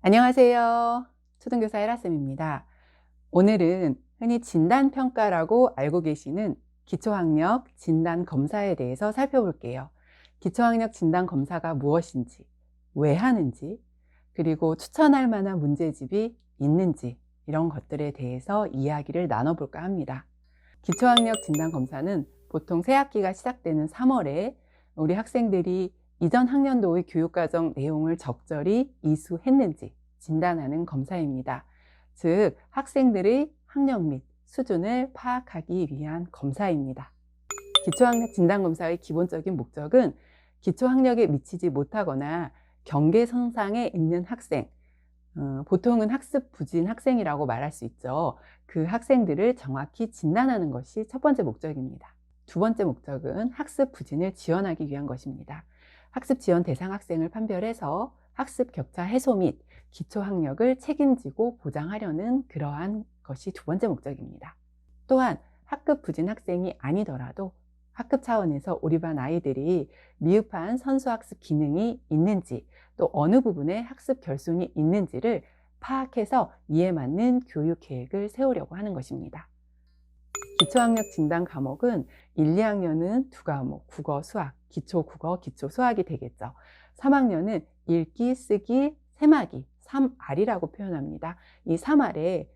안녕하세요. 초등교사 혜라쌤입니다. 오늘은 흔히 진단평가라고 알고 계시는 기초학력 진단검사에 대해서 살펴볼게요. 기초학력 진단검사가 무엇인지, 왜 하는지, 그리고 추천할 만한 문제집이 있는지 이런 것들에 대해서 이야기를 나눠볼까 합니다. 기초학력 진단검사는 보통 새학기가 시작되는 3월에 우리 학생들이 이전 학년도의 교육과정 내용을 적절히 이수했는지 진단하는 검사입니다. 즉, 학생들의 학력 및 수준을 파악하기 위한 검사입니다. 기초학력 진단검사의 기본적인 목적은 기초학력에 미치지 못하거나 경계선상에 있는 학생, 보통은 학습 부진 학생이라고 말할 수 있죠. 그 학생들을 정확히 진단하는 것이 첫 번째 목적입니다. 두 번째 목적은 학습 부진을 지원하기 위한 것입니다. 학습 지원 대상 학생을 판별해서 학습 격차 해소 및 기초학력을 책임지고 보장하려는 그러한 것이 두 번째 목적입니다. 또한 학급 부진 학생이 아니더라도 학급 차원에서 우리 반 아이들이 미흡한 선수학습 기능이 있는지 또 어느 부분에 학습 결손이 있는지를 파악해서 이에 맞는 교육 계획을 세우려고 하는 것입니다. 기초학력 진단 과목은 1, 2학년은 두 과목, 국어, 수학, 기초 국어, 기초 수학이 되겠죠. 3학년은 읽기, 쓰기, 세마기, 3R이라고 표현합니다. 이 3R에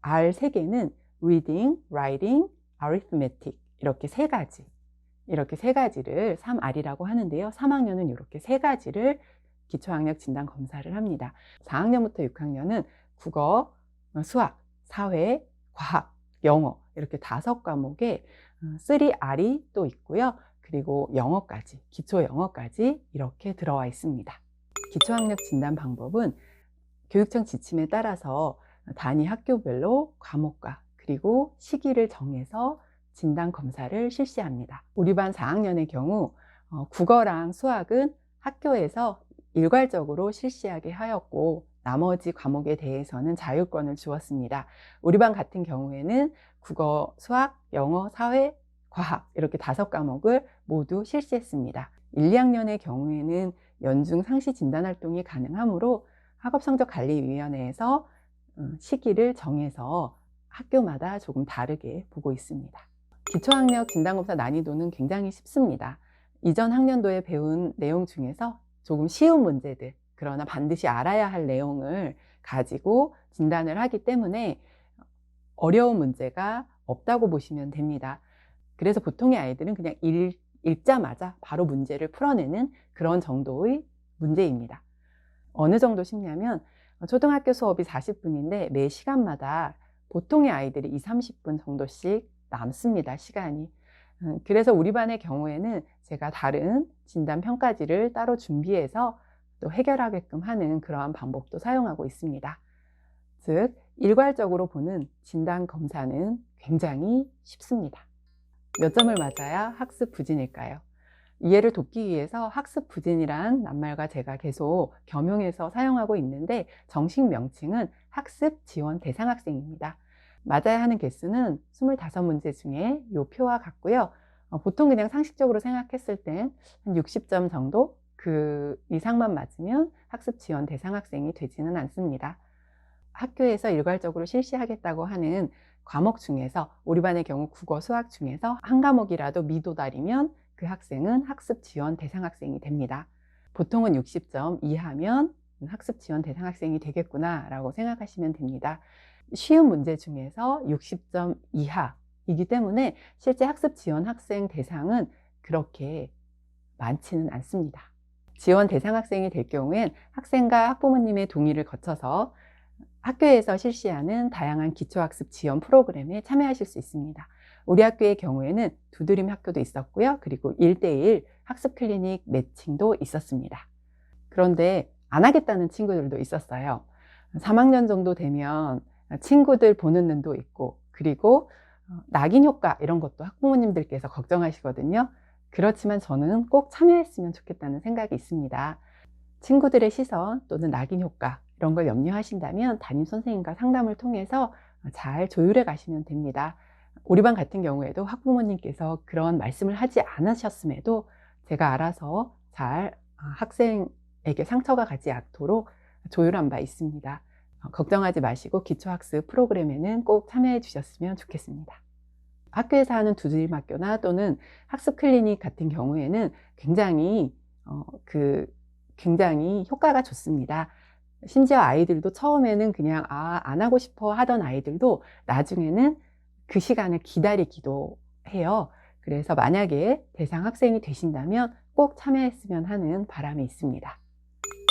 R 3개는 reading, writing, arithmetic 이렇게 세 가지를 3R이라고 하는데요. 3학년은 이렇게 세 가지를 기초학력 진단 검사를 합니다. 4학년부터 6학년은 국어, 수학, 사회, 과학, 영어 이렇게 5과목에 3R이 또 있고요. 그리고 영어까지, 기초 영어까지 이렇게 들어와 있습니다. 기초학력 진단 방법은 교육청 지침에 따라서 단위 학교별로 과목과 그리고 시기를 정해서 진단 검사를 실시합니다. 우리 반 4학년의 경우 국어랑 수학은 학교에서 일괄적으로 실시하게 하였고 나머지 과목에 대해서는 자율권을 주었습니다. 우리 반 같은 경우에는 국어, 수학, 영어, 사회, 과학 이렇게 5과목을 모두 실시했습니다. 1, 2학년의 경우에는 연중 상시 진단 활동이 가능하므로 학업성적관리위원회에서 시기를 정해서 학교마다 조금 다르게 보고 있습니다. 기초학력 진단검사 난이도는 굉장히 쉽습니다. 이전 학년도에 배운 내용 중에서 조금 쉬운 문제들, 그러나 반드시 알아야 할 내용을 가지고 진단을 하기 때문에 어려운 문제가 없다고 보시면 됩니다. 그래서 보통의 아이들은 그냥 읽자마자 바로 문제를 풀어내는 그런 정도의 문제입니다. 어느 정도 쉽냐면 초등학교 수업이 40분인데 매 시간마다 보통의 아이들이 20-30분 정도씩 남습니다. 시간이. 그래서 우리 반의 경우에는 제가 다른 진단 평가지를 따로 준비해서 또 해결하게끔 하는 그러한 방법도 사용하고 있습니다. 즉, 일괄적으로 보는 진단 검사는 굉장히 쉽습니다. 몇 점을 맞아야 학습 부진일까요? 이해를 돕기 위해서 학습 부진이란 낱말과 제가 계속 겸용해서 사용하고 있는데 정식 명칭은 학습 지원 대상 학생입니다. 맞아야 하는 개수는 25문제 중에 이 표와 같고요. 보통 그냥 상식적으로 생각했을 땐 한 60점 정도 그 이상만 맞으면 학습 지원 대상 학생이 되지는 않습니다. 학교에서 일괄적으로 실시하겠다고 하는 과목 중에서 우리 반의 경우 국어, 수학 중에서 한 과목이라도 미도달이면 그 학생은 학습 지원 대상 학생이 됩니다. 보통은 60점 이하면 학습 지원 대상 학생이 되겠구나 라고 생각하시면 됩니다. 쉬운 문제 중에서 60점 이하이기 때문에 실제 학습 지원 학생 대상은 그렇게 많지는 않습니다. 지원 대상 학생이 될 경우엔 학생과 학부모님의 동의를 거쳐서 학교에서 실시하는 다양한 기초학습 지원 프로그램에 참여하실 수 있습니다. 우리 학교의 경우에는 두드림 학교도 있었고요. 그리고 1:1 학습 클리닉 매칭도 있었습니다. 그런데 안 하겠다는 친구들도 있었어요. 3학년 정도 되면 친구들 보는 눈도 있고 그리고 낙인 효과 이런 것도 학부모님들께서 걱정하시거든요. 그렇지만 저는 꼭 참여했으면 좋겠다는 생각이 있습니다. 친구들의 시선 또는 낙인 효과 이런 걸 염려하신다면 담임 선생님과 상담을 통해서 잘 조율해 가시면 됩니다. 우리 반 같은 경우에도 학부모님께서 그런 말씀을 하지 않으셨음에도 제가 알아서 잘 학생에게 상처가 가지 않도록 조율한 바 있습니다. 걱정하지 마시고 기초학습 프로그램에는 꼭 참여해 주셨으면 좋겠습니다. 학교에서 하는 두드림학교나 또는 학습 클리닉 같은 경우에는 굉장히 효과가 좋습니다. 심지어 아이들도 처음에는 그냥 안 하고 싶어 하던 아이들도 나중에는 그 시간을 기다리기도 해요. 그래서 만약에 대상 학생이 되신다면 꼭 참여했으면 하는 바람이 있습니다.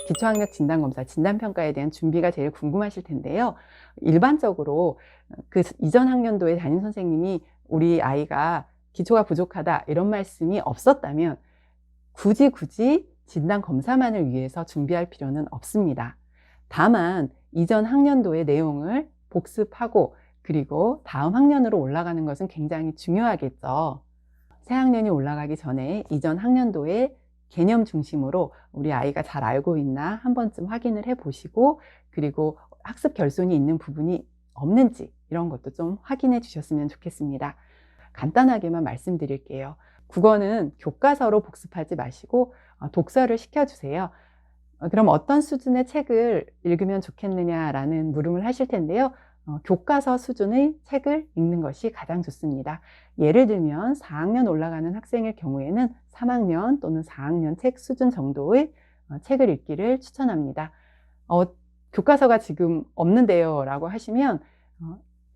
기초학력 진단검사, 진단평가에 대한 준비가 제일 궁금하실 텐데요. 일반적으로 그 이전 학년도에 담임선생님이 우리 아이가 기초가 부족하다 이런 말씀이 없었다면 굳이 진단검사만을 위해서 준비할 필요는 없습니다. 다만 이전 학년도의 내용을 복습하고 그리고 다음 학년으로 올라가는 것은 굉장히 중요하겠죠. 새 학년이 올라가기 전에 이전 학년도의 개념 중심으로 우리 아이가 잘 알고 있나 한 번쯤 확인을 해 보시고 그리고 학습 결손이 있는 부분이 없는지 이런 것도 좀 확인해 주셨으면 좋겠습니다. 간단하게만 말씀드릴게요. 국어는 교과서로 복습하지 마시고 독서를 시켜주세요. 그럼 어떤 수준의 책을 읽으면 좋겠느냐라는 물음을 하실 텐데요. 교과서 수준의 책을 읽는 것이 가장 좋습니다. 예를 들면 4학년 올라가는 학생일 경우에는 3학년 또는 4학년 책 수준 정도의 책을 읽기를 추천합니다. 교과서가 지금 없는데요 라고 하시면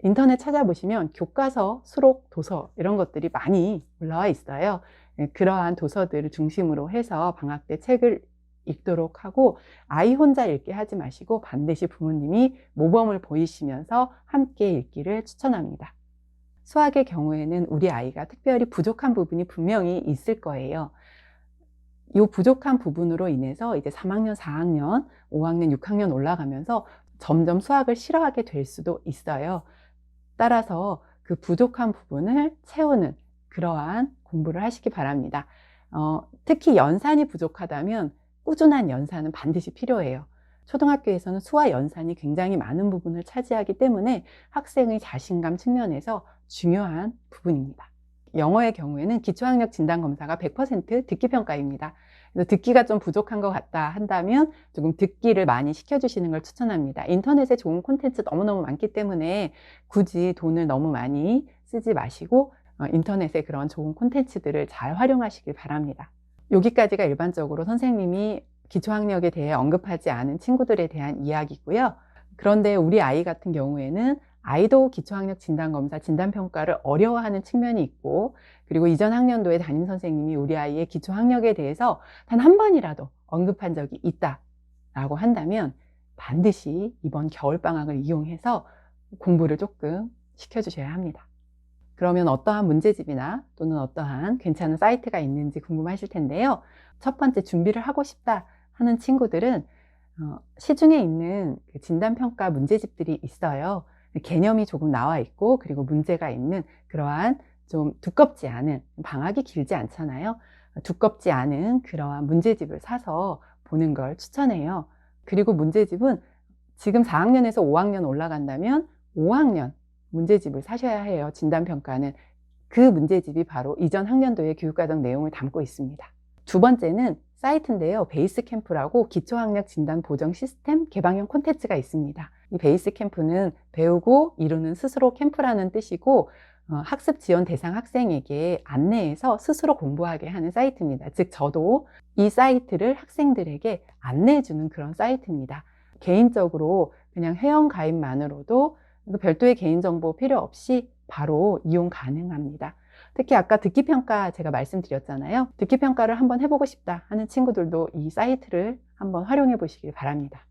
인터넷 찾아보시면 교과서, 수록, 도서 이런 것들이 많이 올라와 있어요. 그러한 도서들을 중심으로 해서 방학 때 책을 읽도록 하고 아이 혼자 읽게 하지 마시고 반드시 부모님이 모범을 보이시면서 함께 읽기를 추천합니다. 수학의 경우에는 우리 아이가 특별히 부족한 부분이 분명히 있을 거예요. 이 부족한 부분으로 인해서 이제 3학년, 4학년, 5학년, 6학년 올라가면서 점점 수학을 싫어하게 될 수도 있어요. 따라서 그 부족한 부분을 채우는 그러한 공부를 하시기 바랍니다. 특히 연산이 부족하다면 꾸준한 연산은 반드시 필요해요. 초등학교에서는 수와 연산이 굉장히 많은 부분을 차지하기 때문에 학생의 자신감 측면에서 중요한 부분입니다. 영어의 경우에는 기초학력 진단검사가 100% 듣기평가입니다. 그래서 듣기가 좀 부족한 것 같다 한다면 조금 듣기를 많이 시켜주시는 걸 추천합니다. 인터넷에 좋은 콘텐츠 너무너무 많기 때문에 굳이 돈을 너무 많이 쓰지 마시고 인터넷에 그런 좋은 콘텐츠들을 잘 활용하시길 바랍니다. 여기까지가 일반적으로 선생님이 기초학력에 대해 언급하지 않은 친구들에 대한 이야기고요. 그런데 우리 아이 같은 경우에는 아이도 기초학력 진단검사, 진단평가를 어려워하는 측면이 있고 그리고 이전 학년도에 담임선생님이 우리 아이의 기초학력에 대해서 단 한 번이라도 언급한 적이 있다라고 한다면 반드시 이번 겨울방학을 이용해서 공부를 조금 시켜주셔야 합니다. 그러면 어떠한 문제집이나 또는 어떠한 괜찮은 사이트가 있는지 궁금하실 텐데요. 첫 번째 준비를 하고 싶다 하는 친구들은 시중에 있는 진단평가 문제집들이 있어요. 개념이 조금 나와 있고 그리고 문제가 있는 그러한 좀 두껍지 않은, 방학이 길지 않잖아요. 두껍지 않은 그러한 문제집을 사서 보는 걸 추천해요. 그리고 문제집은 지금 4학년에서 5학년 올라간다면 5학년 문제집을 사셔야 해요. 진단평가는 그 문제집이 바로 이전 학년도의 교육과정 내용을 담고 있습니다. 두 번째는 사이트인데요. 베이스캠프라고 기초학력 진단 보정 시스템 개방형 콘텐츠가 있습니다. 이 베이스캠프는 배우고 이루는 스스로 캠프라는 뜻이고 학습 지원 대상 학생에게 안내해서 스스로 공부하게 하는 사이트입니다. 즉 저도 이 사이트를 학생들에게 안내해주는 그런 사이트입니다. 개인적으로 그냥 회원 가입만으로도 별도의 개인정보 필요 없이 바로 이용 가능합니다. 특히 아까 듣기평가 제가 말씀드렸잖아요. 듣기평가를 한번 해보고 싶다 하는 친구들도 이 사이트를 한번 활용해 보시길 바랍니다.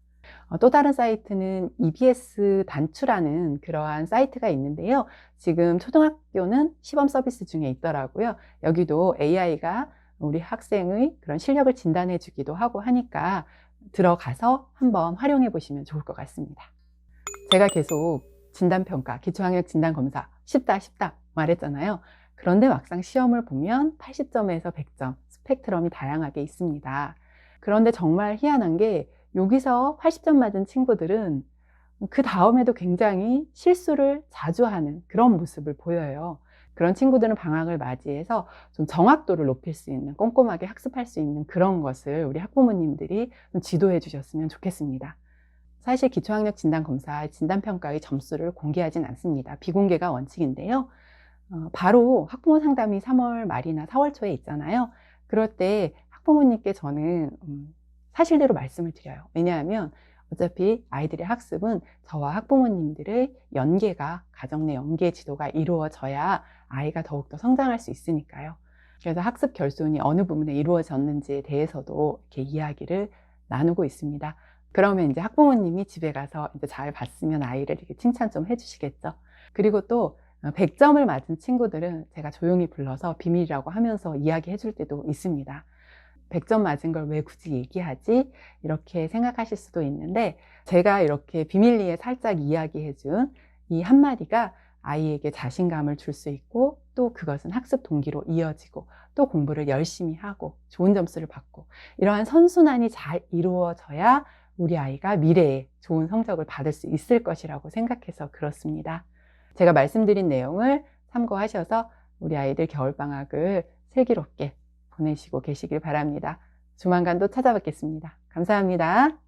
또 다른 사이트는 EBS 단추라는 그러한 사이트가 있는데요. 지금 초등학교는 시범 서비스 중에 있더라고요. 여기도 AI가 우리 학생의 그런 실력을 진단해 주기도 하고 하니까 들어가서 한번 활용해 보시면 좋을 것 같습니다. 제가 계속 진단평가, 기초학력 진단검사 쉽다 말했잖아요. 그런데 막상 시험을 보면 80점에서 100점 스펙트럼이 다양하게 있습니다. 그런데 정말 희한한 게 여기서 80점 맞은 친구들은 그 다음에도 굉장히 실수를 자주 하는 그런 모습을 보여요. 그런 친구들은 방학을 맞이해서 좀 정확도를 높일 수 있는, 꼼꼼하게 학습할 수 있는 그런 것을 우리 학부모님들이 좀 지도해 주셨으면 좋겠습니다. 사실 기초학력 진단검사 진단평가의 점수를 공개하진 않습니다. 비공개가 원칙인데요. 바로 학부모 상담이 3월 말이나 4월 초에 있잖아요. 그럴 때 학부모님께 저는 사실대로 말씀을 드려요. 왜냐하면 어차피 아이들의 학습은 저와 학부모님들의 연계가, 가정 내 연계 지도가 이루어져야 아이가 더욱더 성장할 수 있으니까요. 그래서 학습 결손이 어느 부분에 이루어졌는지에 대해서도 이렇게 이야기를 나누고 있습니다. 그러면 이제 학부모님이 집에 가서 이제 잘 봤으면 아이를 이렇게 칭찬 좀 해주시겠죠. 그리고 또 100점을 맞은 친구들은 제가 조용히 불러서 비밀이라고 하면서 이야기해 줄 때도 있습니다. 100점 맞은 걸 왜 굳이 얘기하지? 이렇게 생각하실 수도 있는데, 제가 이렇게 비밀리에 살짝 이야기해 준 이 한마디가 아이에게 자신감을 줄 수 있고, 또 그것은 학습 동기로 이어지고, 또 공부를 열심히 하고 좋은 점수를 받고, 이러한 선순환이 잘 이루어져야 우리 아이가 미래에 좋은 성적을 받을 수 있을 것이라고 생각해서 그렇습니다. 제가 말씀드린 내용을 참고하셔서 우리 아이들 겨울방학을 슬기롭게 보내시고 계시길 바랍니다. 조만간 또 찾아뵙겠습니다. 감사합니다.